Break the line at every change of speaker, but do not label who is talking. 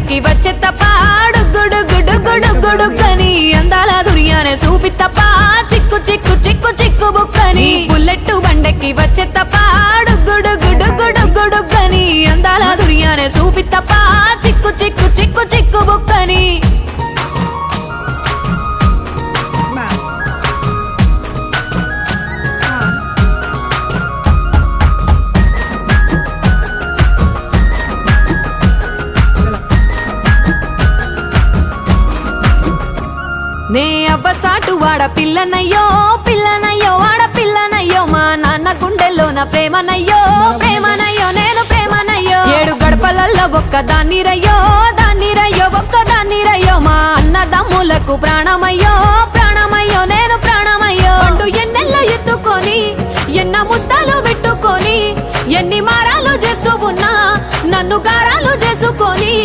బండకి వచ్చే తప్ప గుడుగుడుగుడుగుడుగుడుగని అందాల దుర్యానే చూపి తప్ప చిక్కు చిక్కు చిక్కు చిక్కు బుక్కని బుల్లెట్టు బండకి వచ్చే తప్ప గుడుగుడుగుడుగుడుగని అందాల దుర్యానే చూపి తప్ప చిక్కు చిక్కు చిక్కు చిక్కు బుక్కని నే అవ్వసాటు వాడ పిల్లనయ్యో పిల్లనయ్యో వాడ పిల్లనయ్యో మా నాన్న గుండెల్లో నా ప్రేమనయ్యో ప్రేమనయ్యో నేను ప్రేమనయ్యో 7 గడపలల్లో ఒక్కదాన్ని రయ్యో దాన్ని రయ్యో ఒక్కదాన్ని రయ్యో మా అన్నదమ్ములకు ప్రాణమయ్యో ప్రాణమయ్యో నేను ప్రాణమయ్యో అంటూ ఎన్నెల్లో ఎత్తుకొని ఎన్న ముద్దలు పెట్టుకొని ఎన్ని మారాలు చేస్తూ ఉన్నా నన్ను గారాలు చేసుకొని